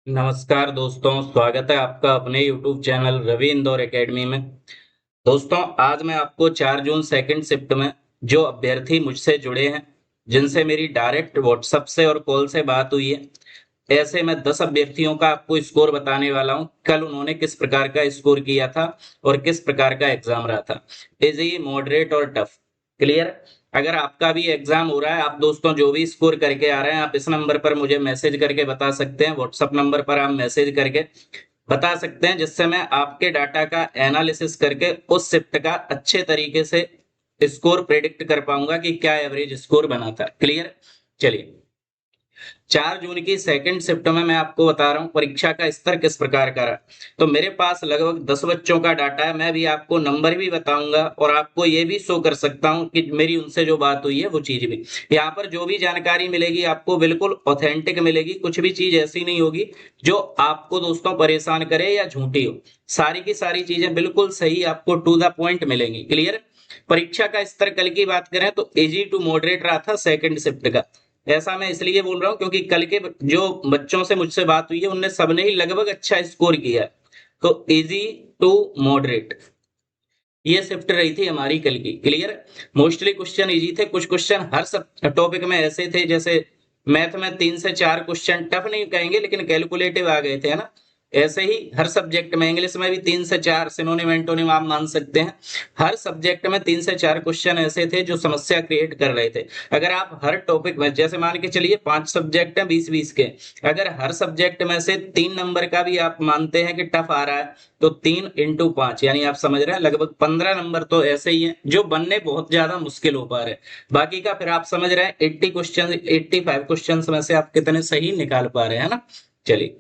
नमस्कार दोस्तों, स्वागत है आपका अपने YouTube channel Ravi Indore academy में। दोस्तों, आज मैं आपको 4 जून सेकंड शिफ्ट में जो अभ्यर्थी मुझसे जुड़े हैं, जिनसे मेरी डायरेक्ट व्हाट्सएप से और कॉल से बात हुई है, ऐसे मैं 10 अभ्यर्थियों का आपको स्कोर बताने वाला हूं। कल उन्होंने किस प्रकार का स्कोर किया था और किस प्रकार का एग्जाम रहा था। इजी, मॉडरेट और टफ। क्लियर। अगर आपका भी एग्जाम हो रहा है, आप दोस्तों जो भी स्कोर करके आ रहे हैं, आप इस नंबर पर मुझे मैसेज करके बता सकते हैं। व्हाट्सएप नंबर पर आप मैसेज करके बता सकते हैं, जिससे मैं आपके डाटा का एनालिसिस करके उस शिफ्ट का अच्छे तरीके से स्कोर प्रेडिक्ट कर पाऊंगा कि क्या एवरेज स्कोर बना था। क्लियर। चलिए, 4 जून की सेकंड शिफ्ट में मैं आपको बता रहा हूं परीक्षा का स्तर किस प्रकार का रहा। तो मेरे पास लगभग 10 बच्चों का डाटा है। मैं भी आपको नंबर भी बताऊंगा और आपको ये भी शो कर सकता हूं कि मेरी उनसे जो बात हुई है वो चीज भी। यहाँ पर जो भी जानकारी मिलेगी आपको बिल्कुल ऑथेंटिक मिलेगी। कुछ भी चीज ऐसी नहीं होगी जो आपको दोस्तों परेशान करे या झूठी हो। सारी की सारी चीजें बिल्कुल सही आपको टू द पॉइंट मिलेंगी। क्लियर। परीक्षा का स्तर कल की बात करें तो इजी टू मॉडरेट रहा था सेकंड शिफ्ट का। ऐसा मैं इसलिए बोल रहा हूं क्योंकि कल के जो बच्चों से मुझसे बात हुई है, उनने सबने ही लगभग अच्छा स्कोर किया है। तो इजी टू मॉडरेट ये शिफ्ट रही थी हमारी कल की। क्लियर। मोस्टली क्वेश्चन इजी थे। कुछ क्वेश्चन हर सब टॉपिक में ऐसे थे, जैसे मैथ में 3 से 4 क्वेश्चन, टफ नहीं कहेंगे लेकिन कैलकुलेटिव आ गए थे, है ना। ऐसे ही हर सब्जेक्ट में, इंग्लिश में भी 3 से 4 सिनोनिम एंटोनिम आप मान सकते हैं। हर सब्जेक्ट में 3 से 4 क्वेश्चन ऐसे थे जो समस्या क्रिएट कर रहे थे। अगर आप हर टॉपिक में, जैसे मान के चलिए 5 सब्जेक्ट हैं 20-20 के, अगर हर सब्जेक्ट में से 3 नंबर का भी आप मानते हैं कि टफ आ रहा है, तो 3 × 5 यानी आप समझ रहे हैं लगभग 15 नंबर तो ऐसे ही हैं जो बनने बहुत ज्यादा मुश्किल हो पा रहे हैं। बाकी का फिर आप समझ रहे हैं 85 क्वेश्चन में से आप कितने सही निकाल पा रहे हैं ना। चलिए,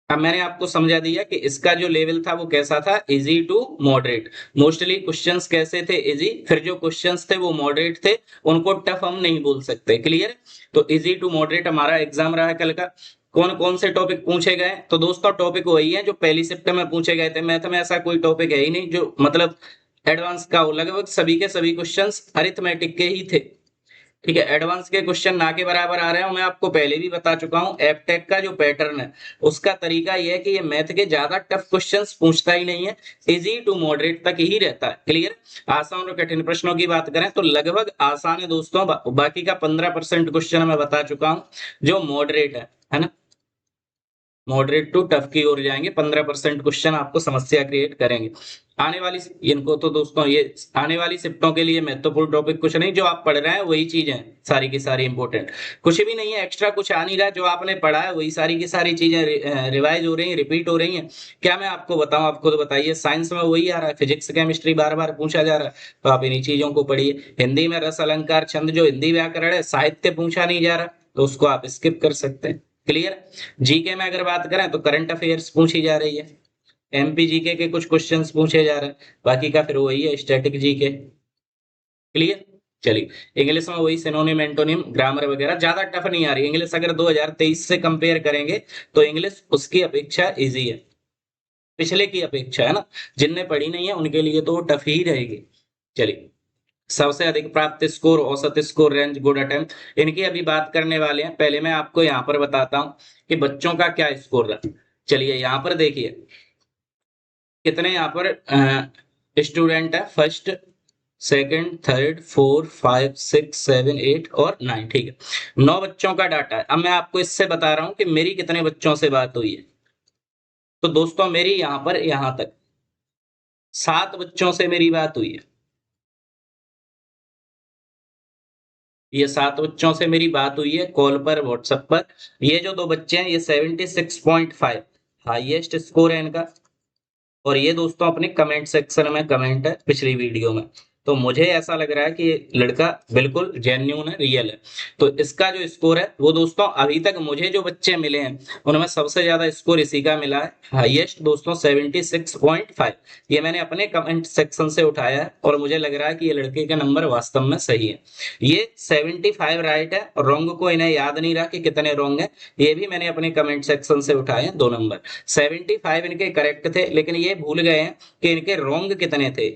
अब मैंने आपको समझा दिया कि इसका जो लेवल था वो कैसा था, easy to moderate. Mostly questions कैसे थे, इजी। फिर जो क्वेश्चंस थे वो मॉडरेट थे, उनको टफ हम नहीं बोल सकते। क्लियर। तो इजी टू मॉडरेट हमारा एग्जाम रहा है कल का। कौन कौन से टॉपिक पूछे गए, तो दोस्तों टॉपिक वही है जो पहली शिफ्ट में पूछे गए थे। मैथ में ऐसा कोई टॉपिक है ही नहीं जो मतलब एडवांस का हो। लगभग सभी के सभी क्वेश्चंस अरिथमेटिक के ही थे। ठीक है, एडवांस के क्वेश्चन ना के बराबर आ रहे हैं। मैं आपको पहले भी बता चुका हूं, एपटेक का जो पैटर्न है उसका तरीका यह है कि ये मैथ के ज्यादा टफ क्वेश्चंस पूछता ही नहीं है, इजी टू मॉडरेट तक ही रहता है। क्लियर। आसान और कठिन प्रश्नों की बात करें तो लगभग आसान है दोस्तों। बाकी का 15% क्वेश्चन मैं बता चुका हूं जो मॉडरेट है ना। मॉडरेट टू टफ की ओर जाएंगे। 15% क्वेश्चन आपको समस्या क्रिएट करेंगे। आने वाली इनको तो दोस्तों ये आने वाली शिफ्टों के लिए महत्वपूर्ण टॉपिक कुछ नहीं, जो आप पढ़ रहे हैं वही चीजें सारी की सारी इंपॉर्टेंट। कुछ भी नहीं है एक्स्ट्रा, कुछ आ नहीं रहा। जो आपने पढ़ा है वही सारी की सारी चीजें रिवाइज हो रही है, रिपीट हो रही है। क्या मैं आपको बताऊं, आपको तो बताइए। साइंस में वही आ रहा है, फिजिक्स केमिस्ट्री बार बार पूछा जा रहा है, तो आप इन्हीं चीजों को पढ़िए। हिंदी में रस अलंकार छंद जो हिंदी व्याकरण है, साहित्य पूछा नहीं जा रहा, तो उसको आप स्किप कर सकते हैं। क्लियर। जीके में अगर बात करें तो करंट अफेयर्स पूछी जा रही है, एमपी जीके के कुछ क्वेश्चंस पूछे जा रहे हैं। बाकी का फिर वही है स्टैटिक जीके। क्लियर। चलिए, इंग्लिश में वही सिनोनिम एंटोनिम ग्रामर वगैरह, ज्यादा टफ नहीं आ रही इंग्लिश। अगर 2023 से कंपेयर करेंगे तो इंग्लिश उसकी अपेक्षा इजी है, पिछले की अपेक्षा, है ना। जिनने पढ़ी नहीं है उनके लिए तो टफ ही रहेगी। चलिए, सबसे अधिक प्राप्त स्कोर, औसत स्कोर, रेंज, गुड अटेम्प्ट, इनकी अभी बात करने वाले हैं। पहले मैं आपको यहाँ पर बताता हूँ कि बच्चों का क्या स्कोर रहा। चलिए, यहाँ पर देखिए कितने यहाँ पर स्टूडेंट है। फर्स्ट, सेकंड, थर्ड, 4, 5, 6, 7, 8 और 9। ठीक है, 9 बच्चों का डाटा है। अब मैं आपको इससे बता रहा हूँ कि मेरी कितने बच्चों से बात हुई है। तो दोस्तों मेरी यहाँ पर यहाँ तक 7 बच्चों से मेरी बात हुई है। ये 7 बच्चों से मेरी बात हुई है कॉल पर, व्हाट्सएप पर। ये जो 2 बच्चे हैं ये 76.5 हाईएस्ट स्कोर है इनका। और ये दोस्तों अपने कमेंट सेक्शन में कमेंट है पिछली वीडियो में। तो मुझे ऐसा लग रहा है कि ये लड़का बिल्कुल जेन्युइन है, रियल है। तो इसका जो स्कोर है वो दोस्तों अभी तक मुझे जो बच्चे मिले हैं उनमें सबसे ज्यादा स्कोर इसी का मिला है, हाईएस्ट दोस्तों 76.5। ये मैंने अपने कमेंट सेक्शन से उठाया है और मुझे लग रहा है कि ये लड़के का नंबर वास्तव में सही है। ये 75 राइट है, रॉन्ग को इन्हें याद नहीं रहा कि कितने रॉन्ग है। ये भी मैंने अपने कमेंट सेक्शन से उठाए हैं 2 नंबर। 75 इनके करेक्ट थे, लेकिन ये भूल गए हैं कि इनके रॉन्ग कितने थे।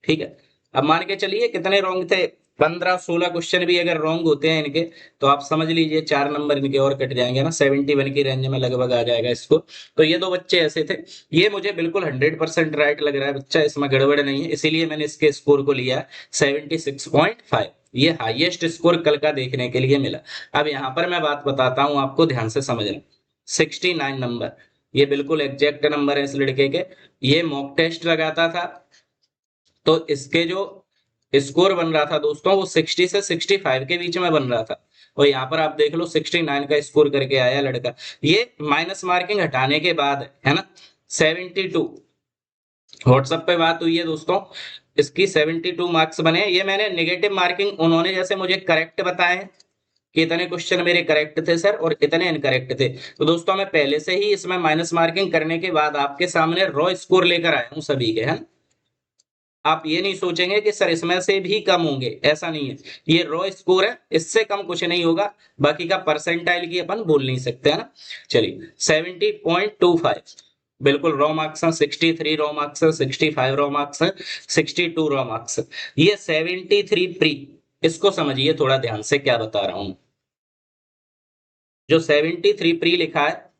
ठीक है, अब मान के चलिए कितने रॉन्ग थे। 15-16 क्वेश्चन भी अगर रॉन्ग होते हैं इनके तो आप समझ लीजिए 4 नंबर इनके और कट जाएंगे ना, 71 की रेंज में लगभग आ जाएगा इसको। तो ये दो बच्चे ऐसे थे, ये मुझे बिल्कुल 100% राइट लग रहा है बच्चा, इसमें गड़बड़ नहीं है, इसीलिए मैंने इसके स्कोर को लिया 76.5। ये हाईएस्ट स्कोर कल का देखने के लिए मिला। अब यहाँ पर मैं बात बताता हूँ आपको, ध्यान से समझना। 69 नंबर ये बिल्कुल एग्जैक्ट नंबर है इस लड़के के। ये मॉक टेस्ट लगाता था तो इसके जो स्कोर बन रहा था दोस्तों वो 60 से 65 के बीच में बन रहा था, और यहाँ पर आप देख लो 69 का स्कोर करके आया लड़का। ये माइनस मार्किंग हटाने के बाद है ना 72। व्हाट्सएप पे बात हुई है दोस्तों, इसकी 72 मार्क्स बने। ये मैंने नेगेटिव मार्किंग उन्होंने जैसे मुझे करेक्ट बताए हैं कि इतने क्वेश्चन मेरे करेक्ट थे सर और इतने इनकरेक्ट थे, तो दोस्तों मैं पहले से ही इसमें माइनस मार्किंग करने के बाद आपके सामने रॉ स्कोर लेकर आया हूं सभी के, है। आप ये नहीं सोचेंगे कि सर इसमें से भी कम होंगे, ऐसा नहीं है, ये रॉ स्कोर है, इससे कम कुछ नहीं होगा। बाकी का परसेंटाइल की अपन बोल नहीं सकते, है ना। चलिए 70.25 बिल्कुल रॉ मार्क्स है, 63 रॉ मार्क्स है, 65 रॉ मार्क्स है, 62 रॉ मार्क्स है। ये 73 प्री, इसको समझिए थोड़ा ध्यान से क्या बता रहा हूं। जो 73 प्री लिखा है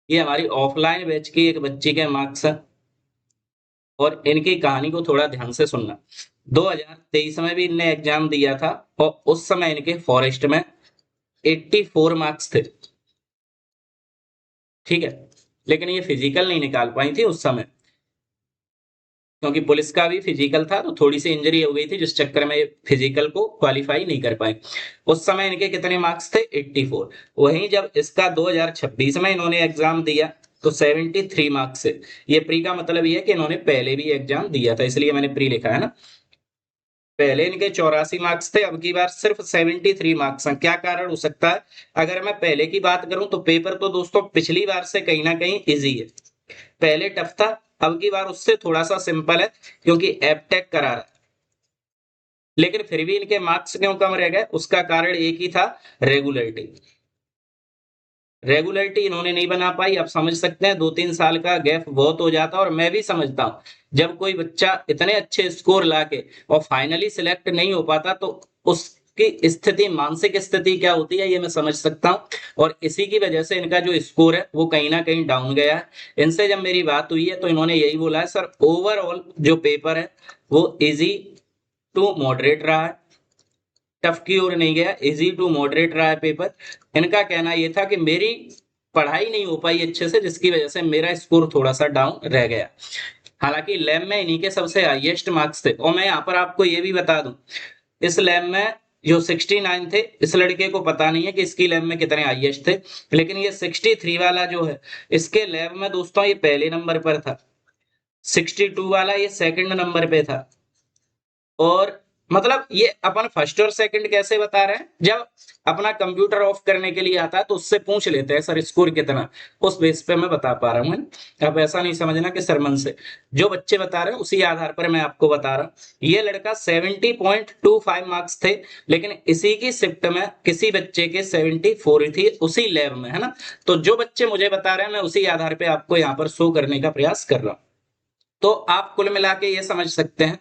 ये हमारी ऑफलाइन बैच की एक बच्ची के मार्क्स है, और इनकी कहानी को थोड़ा ध्यान से सुनना। 2023 में भी इनने एग्जाम दिया था और उस समय इनके फॉरेस्ट में 84 मार्क्स थे, ठीक है। लेकिन ये फिजिकल नहीं निकाल पाई थी उस समय, क्योंकि पुलिस का भी फिजिकल था तो थोड़ी सी इंजरी हो गई थी, जिस चक्कर में फिजिकल को क्वालिफाई नहीं कर पाए। उस समय इनके कितने मार्क्स थे 84। वहीं जब इसका 2026 में इन्होंने एग्जाम दिया तो 73 मार्क्स से। ये प्री का मतलब ये है कि इन्होंने पहले भी एग्जाम दिया था, इसलिए मैंने प्री लिखा है ना। पहले इनके 84 मार्क्स थे, अब की बार सिर्फ 73 मार्क्स हैं। क्या कारण हो सकता है? अगर मैं पहले की बात करूं तो पेपर तो दोस्तों पिछली बार से कहीं ना कहीं इजी है। पहले टफ था, अब की बार उससे थोड़ा सा सिंपल है, क्योंकि एपटेक करा रहा है। लेकिन फिर भी इनके मार्क्स क्यों कम रह गए, उसका कारण एक ही था, रेगुलरिटी। रेगुलरिटी इन्होंने नहीं बना पाई। आप समझ सकते हैं 2-3 साल का गैप बहुत हो जाता, और मैं भी समझता हूं जब कोई बच्चा इतने अच्छे स्कोर लाके और फाइनली सिलेक्ट नहीं हो पाता तो उसकी स्थिति, मानसिक स्थिति क्या होती है ये मैं समझ सकता हूं। और इसी की वजह से इनका जो स्कोर है वो कहीं ना कहीं डाउन गया है। इनसे जब मेरी बात हुई है तो इन्होंने यही बोला है, सर ओवरऑल जो पेपर है वो इजी टू मॉडरेट रहा है, टफ की ओर नहीं गया, इजी टू मॉडरेट रहा है पेपर। इनका कहना यह था कि मेरी पढ़ाई नहीं हो पाई अच्छे से, जिसकी वजह से मेरा स्कोर थोड़ा सा डाउन रह गया। हालांकि लैब में इन्हीं के सबसे हाईएस्ट मार्क्स थे, और मैं यहाँ पर आपको ये भी बता दूं, इस लैब में जो 69 थे, इस लड़के को पता नहीं है कि इसकी लैब में कितने हाईएस्ट थे, लेकिन ये 63 वाला जो है इसके लैब में दोस्तों ये पहले नंबर पर था, 62 वाला ये सेकंड नंबर पे था। और मतलब ये अपन फर्स्ट और सेकंड कैसे बता रहे हैं, जब अपना कंप्यूटर ऑफ करने के लिए आता है तो उससे पूछ लेते हैं सर स्कोर कितना, उस बेस पे मैं बता पा रहा हूँ, है ना। अब ऐसा नहीं समझना कि सर मन से, जो बच्चे बता रहे हैं उसी आधार पर मैं आपको बता रहा हूँ। ये लड़का 70.25 मार्क्स थे, लेकिन इसी की शिफ्ट में किसी बच्चे के 74 थी उसी लैब में, है ना। तो जो बच्चे मुझे बता रहे हैं मैं उसी आधार पर आपको यहाँ पर शो करने का प्रयास कर रहा हूँ। तो आप कुल मिला के ये समझ सकते हैं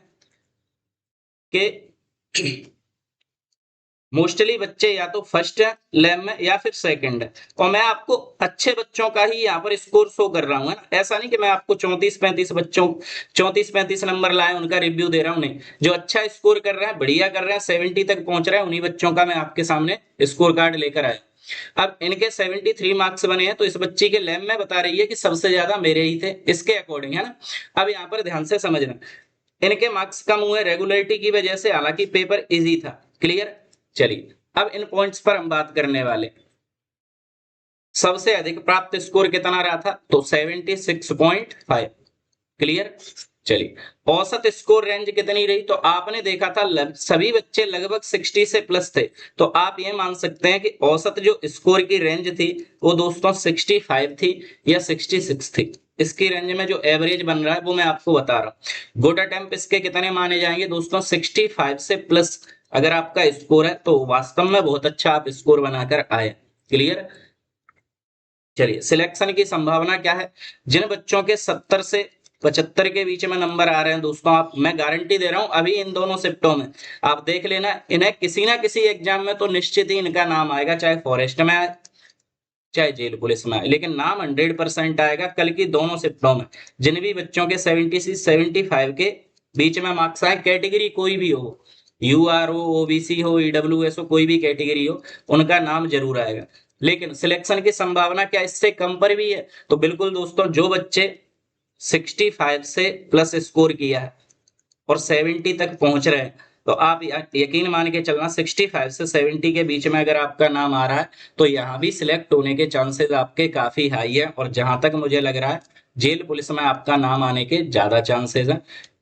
कि मोस्टली बच्चे या तो फर्स्ट है लैब में या फिर सेकंड है, और मैं आपको अच्छे बच्चों का ही यहाँ पर स्कोर शो कर रहा हूँ, है ना। ऐसा नहीं कि मैं आपको 34-35 बच्चों 34-35 नंबर लाए उनका रिव्यू दे रहा हूँ, नहीं। जो अच्छा स्कोर कर रहे हैं, बढ़िया कर रहे हैं, 70 तक पहुंच रहे हैं, उन्हीं बच्चों का मैं आपके सामने स्कोर कार्ड लेकर आया। अब इनके 73 मार्क्स बने हैं, तो इस बच्ची के लैब में बता रही है कि सबसे ज्यादा मेरे ही थे इसके अकॉर्डिंग, है ना। अब यहाँ पर ध्यान से समझना, इनके मार्क्स कम हुए रेगुलरिटी की वजह से, हालांकि पेपर इजी था। क्लियर। चलिए अब इन पॉइंट्स पर हम बात करने वाले। सबसे अधिक प्राप्त स्कोर कितना रहा था, तो 76.5। क्लियर। चलिए औसत स्कोर रेंज कितनी रही, तो आपने देखा था सभी बच्चे लगभग 60 से प्लस थे, तो आप ये मान सकते हैं कि औसत जो स्कोर की रेंज थी वो दोस्तों 65 थी या 66 थी। इसकी रेंज में जो एवरेज बन रहा है वो मैं आपको बता रहा हूँ। गुड अटेम्प्ट इसके कितने माने जाएंगे दोस्तों, 65 से प्लस अगर आपका स्कोर है तो वास्तव में बहुत अच्छा आप स्कोर बनाकर आए। क्लियर। चलिए सिलेक्शन की संभावना क्या है, जिन बच्चों के 70 से 75 के बीच में नंबर आ रहे हैं दोस्तों। आप, मैं गारंटी दे रहा हूं अभी इन दोनों शिफ्टों में आप देख लेना, इन्हें किसी ना किसी एग्जाम में तो निश्चित ही इनका नाम आएगा, चाहे फॉरेस्ट में आए चाहे जेल पुलिस में आए, लेकिन नाम 100% आएगा कल की दोनों शिफ्टों में। जिन भी बच्चों के 70 से 75 के बीच में मार्क्स आए, कैटेगरी कोई भी हो, यूआर हो, ओबीसी हो, ईडब्ल्यूएस हो, कोई भी कैटेगरी हो, उनका नाम जरूर आएगा। लेकिन सिलेक्शन की संभावना क्या इससे कम पर भी है? तो बिल्कुल दोस्तों, जो बच्चे 65 से प्लस स्कोर किया है और 70 तक पहुंच रहे हैं, तो आप यकीन मान के चलना 65 से 70 के बीच में अगर आपका नाम आ रहा है तो यहाँ भी सिलेक्ट होने के चांसेस आपके काफी हाई है। और जहां तक मुझे लग रहा है जेल पुलिस में आपका नाम आने के ज्यादा चांसेस हैं,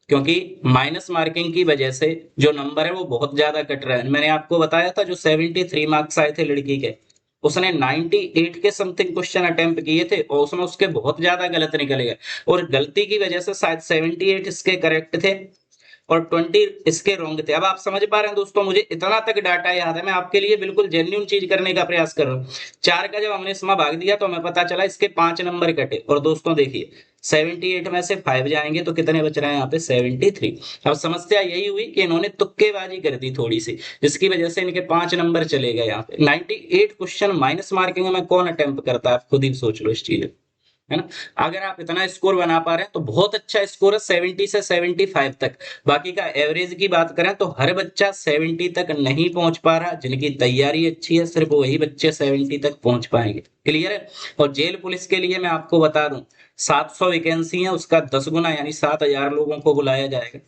क्योंकि माइनस मार्किंग की वजह से जो नंबर है वो बहुत ज्यादा कट रहा है। मैंने आपको बताया था जो 73 मार्क्स आए थे लड़की के, उसने 98 के समथिंग क्वेश्चन अटेम्प्ट किए थे और उसमें उसके बहुत ज्यादा गलत निकले गए, और गलती की वजह से शायद 78 इसके करेक्ट थे और 20 इसके रॉन्ग थे। अब आप समझ पा रहे हैं दोस्तों, मुझे इतना तक डाटा याद है, मैं आपके लिए बिल्कुल जेन्युइन चीज करने का प्रयास कर रहा हूँ। 4 का जब हमने इसमें भाग दिया तो हमें पता चला इसके 5 नंबर कटे, और दोस्तों देखिए 78 में से 5 जाएंगे तो कितने बच रहे हैं यहाँ पे 73। अब समस्या यही हुई कि इन्होंने तुक्केबाजी कर दी थोड़ी सी, जिसकी वजह से इनके 5 नंबर चले गए। यहाँ पे 98 क्वेश्चन माइनस मार्किंग में कौन अटेम्प्ट करता है, आप खुद ही सोच लो इस चीज, है ना। अगर आप इतना स्कोर बना पा रहे हैं तो बहुत अच्छा स्कोर है 70 से 75 तक। बाकी का एवरेज की बात करें तो हर बच्चा 70 तक नहीं पहुंच पा रहा, जिनकी तैयारी अच्छी है सिर्फ वही बच्चे 70 तक पहुंच पाएंगे। क्लियर है। और जेल पुलिस के लिए मैं आपको बता दूं 700 वैकेंसी है, उसका 10 गुना यानी 7000 लोगों को बुलाया जाएगा।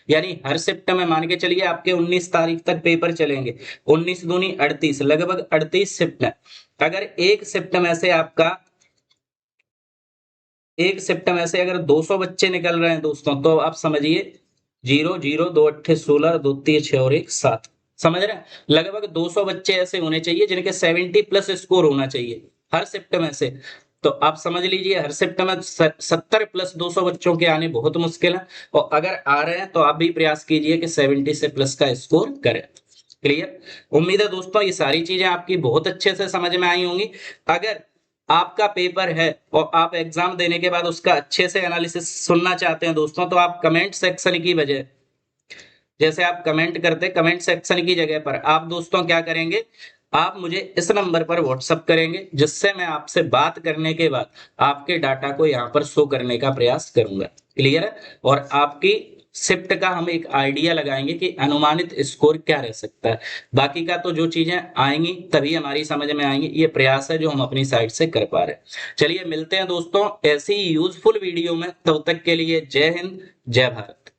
यानी हर शिफ्ट में मान के चलिए आपके 19 तारीख तक पेपर चलेंगे, 19 दूनी 38, लगभग 38 शिफ्ट है। अगर एक शिफ्ट में से अगर 200 बच्चे निकल रहे हैं दोस्तों, तो आप समझिए 0 0 2 8 16 2 3 6 और 1 7, समझ रहे हैं। लगभग 200 बच्चे ऐसे होने चाहिए जिनके 70 प्लस स्कोर होना चाहिए हर शिफ्ट में से। तो आप समझ लीजिए हर शिफ्ट में 70 प्लस 200 बच्चों के आने बहुत मुश्किल है, और अगर आ रहे हैं तो आप भी प्रयास कीजिए कि 70 से प्लस का स्कोर करें। क्लियर। उम्मीद है दोस्तों ये सारी चीजें आपकी बहुत अच्छे से समझ में आई होंगी। अगर आपका पेपर है और आप एग्जाम देने के बाद उसका अच्छे से एनालिसिस सुनना चाहते हैं दोस्तों, तो आप कमेंट सेक्शन की वजह, जैसे आप कमेंट करते, कमेंट सेक्शन की जगह पर आप दोस्तों क्या करेंगे, आप मुझे इस नंबर पर व्हाट्सअप करेंगे, जिससे मैं आपसे बात करने के बाद आपके डाटा को यहाँ पर शो करने का प्रयास करूंगा। क्लियर है। और आपकी शिफ्ट का हम एक आइडिया लगाएंगे कि अनुमानित स्कोर क्या रह सकता है। बाकी का तो जो चीजें आएंगी तभी हमारी समझ में आएंगी, ये प्रयास है जो हम अपनी साइड से कर पा रहे हैं। चलिए मिलते हैं दोस्तों ऐसी यूजफुल वीडियो में, तब तक के लिए जय हिंद जय भारत।